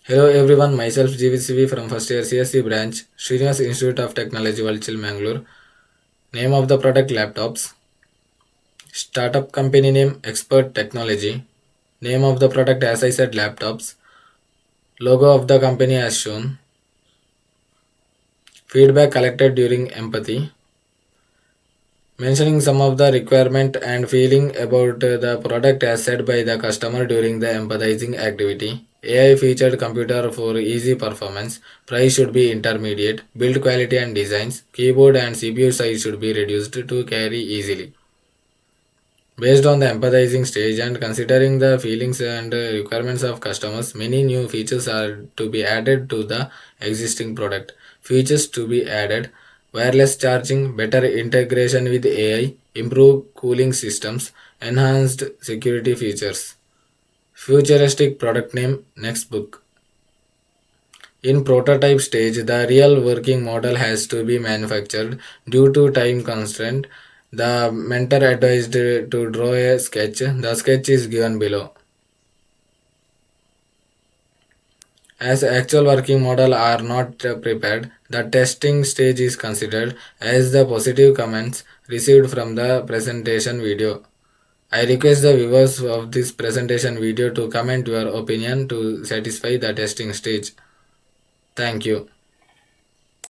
Hello everyone, myself JVCV from first year CSC branch, Srinivas Institute of Technology, Valchil, Mangalore. Name of the product laptops. Startup company name Expert Technology. Name of the product as I said laptops. Logo of the company as shown. Feedback collected during empathy. Mentioning some of the requirement and feeling about the product as said by the customer during the empathizing activity. AI featured computer for easy performance. Price should be intermediate. Build quality and designs. Keyboard and CPU size should be reduced to carry easily. Based on the empathizing stage and considering the feelings and requirements of customers, many new features are to be added to the existing product. Features to be added: wireless charging, better integration with AI, improved cooling systems, enhanced security features. Futuristic product name Next Book. In prototype stage, the real working model has to be manufactured due to time constraint. The mentor advised to draw a sketch. The sketch is given below. As actual working model are not prepared, the testing stage is considered as the positive comments received from the presentation video. I request the viewers of this presentation video to comment your opinion to satisfy the testing stage. Thank you.